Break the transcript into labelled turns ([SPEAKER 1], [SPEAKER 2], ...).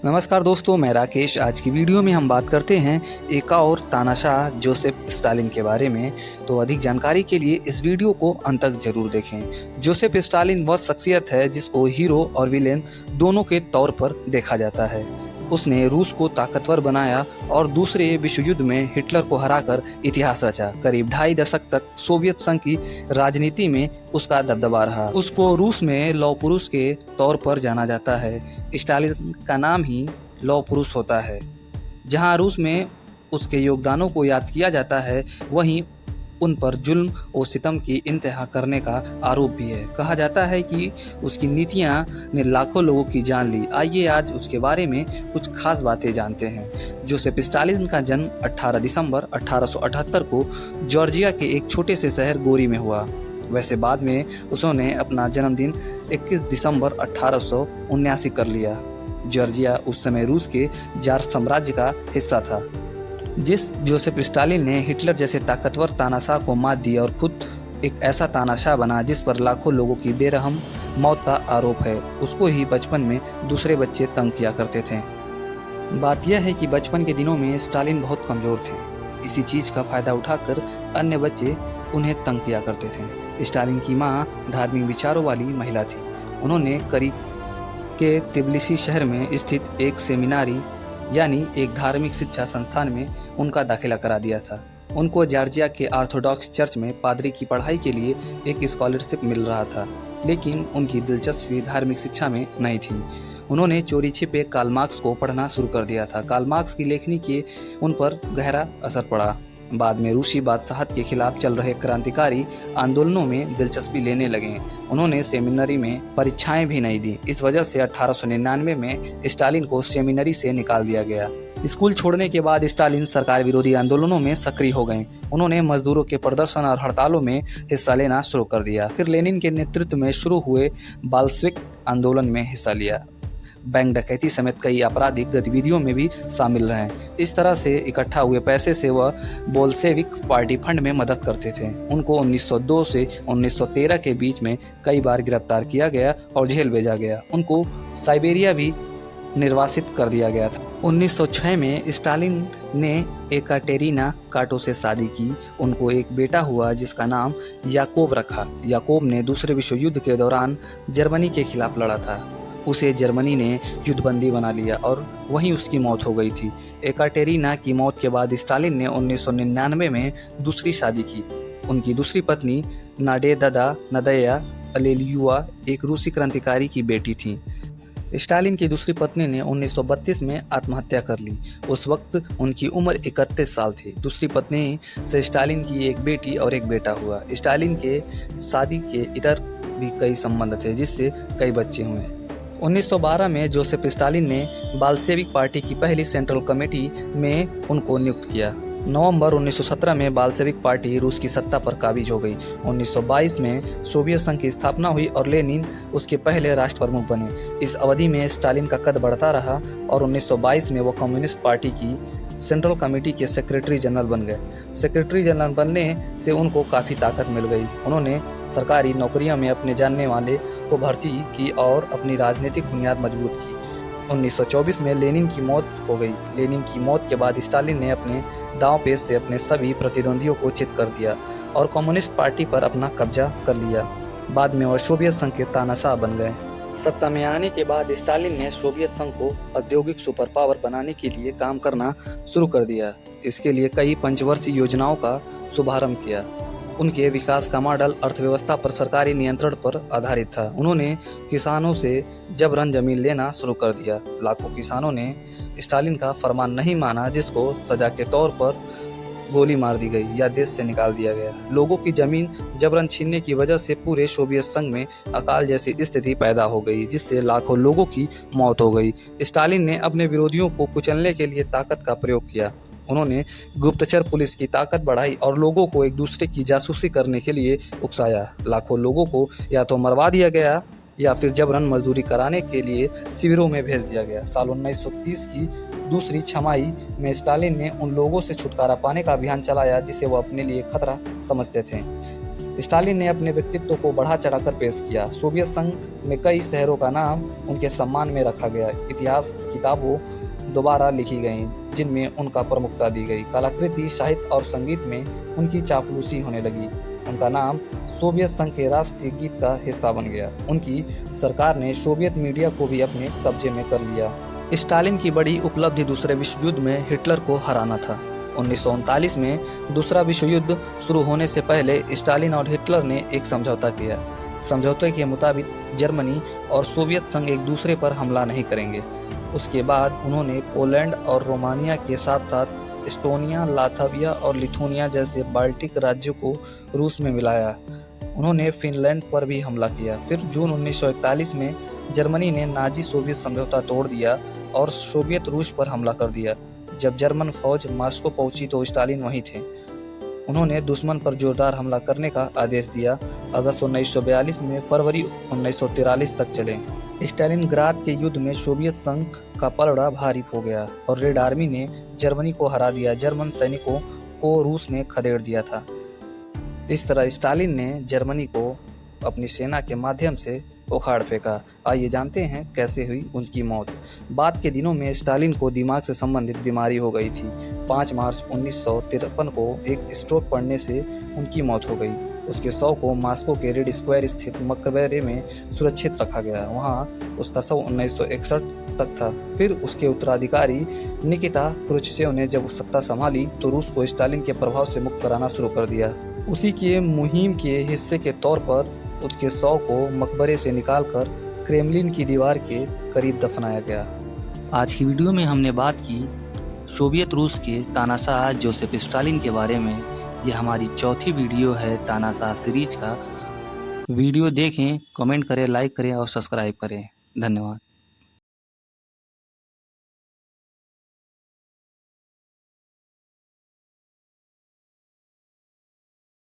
[SPEAKER 1] नमस्कार दोस्तों, मैं राकेश। आज की वीडियो में हम बात करते हैं एक और तानाशाह जोसेफ स्टालिन के बारे में। तो अधिक जानकारी के लिए इस वीडियो को अंत तक जरूर देखें। जोसेफ स्टालिन वह शख्सियत है जिसको हीरो और विलेन दोनों के तौर पर देखा जाता है। उसने रूस को ताकतवर बनाया और दूसरे विश्व युद्ध में हिटलर को हराकर इतिहास रचा। करीब 2.5 दशक तक सोवियत संघ की राजनीति में उसका दबदबा रहा। उसको रूस में लौह पुरुष के तौर पर जाना जाता है। स्टालिन का नाम ही लौह पुरुष होता है। जहां रूस में उसके योगदानों को याद किया जाता है, वहीं उन पर जुल्म और सितम की इंतहा करने का आरोप भी है। कहा जाता है कि उसकी नीतियां ने लाखों लोगों की जान ली। आइए आज उसके बारे में कुछ खास बातें जानते हैं। जोसेफ स्टालिन का जन्म 18 दिसंबर 1878 को जॉर्जिया के एक छोटे से शहर गोरी में हुआ। वैसे बाद में उन्होंने अपना जन्मदिन 21 दिसंबर 1879 कर लिया। जॉर्जिया उस समय रूस के जार साम्राज्य का हिस्सा था। जिस जोसेफ स्टालिन ने हिटलर जैसे ताकतवर तानाशाह को मात दी और खुद एक ऐसा तानाशाह बना जिस पर लाखों लोगों की बेरहम मौत का आरोप है, उसको ही बचपन में दूसरे बच्चे तंग किया करते थे। बात यह है कि बचपन के दिनों में स्टालिन बहुत कमजोर थे। इसी चीज का फायदा उठाकर अन्य बच्चे उन्हें तंग किया करते थे। स्टालिन की मां धार्मिक विचारों वाली महिला थी। उन्होंने करीब के तिबिलिसी शहर में स्थित एक सेमिनारी यानी एक धार्मिक शिक्षा संस्थान में उनका दाखिला करा दिया था। उनको जॉर्जिया के ऑर्थोडॉक्स चर्च में पादरी की पढ़ाई के लिए एक स्कॉलरशिप मिल रहा था, लेकिन उनकी दिलचस्पी धार्मिक शिक्षा में नहीं थी। उन्होंने चोरी छिपे कार्ल मार्क्स को पढ़ना शुरू कर दिया था। कार्ल मार्क्स की लेखनी के उन पर गहरा असर पड़ा। बाद में रूसी बादशाहत के खिलाफ चल रहे क्रांतिकारी आंदोलनों में दिलचस्पी लेने लगे। उन्होंने सेमिनरी में परीक्षाएं भी नहीं दी। इस वजह से 1899 में स्टालिन को सेमिनरी से निकाल दिया गया। स्कूल छोड़ने के बाद स्टालिन सरकार विरोधी आंदोलनों में सक्रिय हो गए। उन्होंने मजदूरों के प्रदर्शन और हड़तालों में हिस्सा लेना शुरू कर दिया। फिर लेनिन के नेतृत्व में शुरू हुए बाल्शविक आंदोलन में हिस्सा लिया। बैंक डकैती समेत कई आपराधिक गतिविधियों में भी शामिल रहे। इस तरह से इकट्ठा हुए पैसे से वह बोल्शेविक पार्टी फंड में मदद करते थे। उनको 1902 से 1913 के बीच में कई बार गिरफ्तार किया गया और जेल भेजा गया। उनको साइबेरिया भी निर्वासित कर दिया गया था। 1906 में स्टालिन ने एकाटेरिना काटो से शादी की। उनको एक बेटा हुआ जिसका नाम याकोब रखा। याकोब ने दूसरे विश्व युद्ध के दौरान जर्मनी के खिलाफ लड़ा था। उसे जर्मनी ने युद्धबंदी बना लिया और वहीं उसकी मौत हो गई थी। एकाटेरिना की मौत के बाद स्टालिन ने 1999 में दूसरी शादी की। उनकी दूसरी पत्नी नाडेदा नदया अलेलियुआ एक रूसी क्रांतिकारी की बेटी थी। स्टालिन की दूसरी पत्नी ने 1932 में आत्महत्या कर ली। उस वक्त उनकी उम्र 31 साल थी। दूसरी पत्नी से स्टालिन की एक बेटी और एक बेटा हुआ। स्टालिन के शादी के इधर भी कई संबंध थे जिससे कई बच्चे हुए। 1912 में जोसेफ स्टालिन ने बाल्शेविक पार्टी की पहली सेंट्रल कमेटी में उनको नियुक्त किया। नवंबर 1917 में बाल्शेविक पार्टी रूस की सत्ता पर काबिज हो गई। 1922 में सोवियत संघ की स्थापना हुई और लेनिन उसके पहले राष्ट्र प्रमुख बने। इस अवधि में स्टालिन का कद बढ़ता रहा और 1922 में वो कम्युनिस्ट पार्टी की सेंट्रल कमेटी के सेक्रेटरी जनरल बन गए। सेक्रेटरी जनरल बनने से उनको काफ़ी ताकत मिल गई। उन्होंने सरकारी नौकरियों में अपने जानने वाले को भर्ती की और अपनी राजनीतिक बुनियाद मजबूत की। 1924 में लेनिन की मौत हो गई। लेनिन की मौत के बाद स्टालिन ने अपने दांवपेच से अपने सभी प्रतिद्वंदियों को चित कर दिया और कम्युनिस्ट पार्टी पर अपना कब्जा कर लिया। बाद में वह सोवियत संघ के तानाशाह बन गए। सत्ता में आने के बाद स्टालिन ने सोवियत संघ को औद्योगिक सुपर पावर बनाने के लिए काम करना शुरू कर दिया। इसके लिए कई पंचवर्षीय योजनाओं का शुभारंभ किया। उनके विकास का मॉडल अर्थव्यवस्था पर सरकारी नियंत्रण पर आधारित था। उन्होंने किसानों से जबरन जमीन लेना शुरू कर दिया। लाखों किसानों ने स्टालिन का फरमान नहीं माना, जिसको सजा के तौर पर गोली मार दी गई या देश से निकाल दिया गया। लोगों की जमीन जबरन छीनने की वजह से पूरे सोवियत संघ में अकाल जैसी स्थिति पैदा हो गई, जिससे लाखों लोगों की मौत हो गई। स्टालिन ने अपने विरोधियों को कुचलने के लिए ताकत का प्रयोग किया। उन्होंने गुप्तचर पुलिस की ताकत बढ़ाई और लोगों को एक दूसरे की जासूसी करने के लिए उकसाया। लाखों लोगों को या तो मरवा दिया गया या फिर जबरन मजदूरी कराने के लिए शिविरों में भेज दिया गया। साल 1930 की दूसरी छमाही में स्टालिन ने उन लोगों से छुटकारा पाने का अभियान चलाया जिसे वो अपने लिए खतरा समझते थे। स्टालिन ने अपने व्यक्तित्व को बढ़ा चढ़ाकर पेश किया। सोवियत संघ में कई शहरों का नाम उनके सम्मान में रखा गया। इतिहास की किताबों दोबारा लिखी गईं, जिनमें उनका प्रमुखता दी गई। कलाकृति, साहित्य और संगीत में उनकी चापलूसी होने लगी। उनका नाम सोवियत संघ के राष्ट्रीय गीत का हिस्सा बन गया। उनकी सरकार ने सोवियत मीडिया को भी अपने कब्जे में कर लिया। स्टालिन की बड़ी उपलब्धि दूसरे विश्व युद्ध में हिटलर को हराना था। 1939 में दूसरा विश्व युद्ध शुरू होने से पहले स्टालिन और हिटलर ने एक समझौता किया। समझौते के मुताबिक जर्मनी और सोवियत संघ एक दूसरे पर हमला नहीं करेंगे। उसके बाद उन्होंने पोलैंड और रोमानिया के साथ साथ एस्टोनिया, लातविया और लिथुआनिया जैसे बाल्टिक राज्यों को रूस में मिलाया। उन्होंने फिनलैंड पर भी हमला किया। फिर जून 1941 में जर्मनी ने नाजी सोवियत समझौता तोड़ दिया और सोवियत रूस पर हमला कर दिया। जब जर्मन फौज मॉस्को पहुंची तो स्टालिन वहीं थे। उन्होंने दुश्मन पर जोरदार हमला करने का आदेश दिया। अगस्त 1942 में फरवरी 1943 तक चले। स्टालिनग्राद के युद्ध में सोवियत संघ का पलड़ा भारी हो गया और रेड आर्मी ने जर्मनी को हरा दिया। जर्मन सैनिकों को रूस ने खदेड़ दिया था। इस तरह स्टालिन ने जर्मनी को अपनी सेना के माध्यम से उखाड़ फेंका। आइए जानते हैं कैसे हुई उनकी मौत। बाद के दिनों में स्टालिन को दिमाग से संबंधित बीमारी हो गई थी। 5 मार्च 1953 को एक स्ट्रोक पड़ने से उनकी मौत हो गई। उसके शव को मॉस्को के रेड स्क्वायर स्थित मकबरे में सुरक्षित रखा गया। वहां उसका शव 1961 तक था। फिर उसके उत्तराधिकारी निकिता क्रुश्चेव ने जब सत्ता संभाली तो रूस को स्टालिन के प्रभाव से मुक्त कराना शुरू कर दिया। उसी के मुहिम के हिस्से के तौर पर उसके शव को मकबरे से निकालकर क्रेमलिन की दीवार के करीब दफनाया गया। आज की वीडियो में हमने बात की सोवियत रूस के तानाशाह जोसेफ स्टालिन के बारे में। यह हमारी चौथी वीडियो है तानाशाह सीरीज का। वीडियो देखें, कमेंट करें, लाइक करें और सब्सक्राइब करें। धन्यवाद।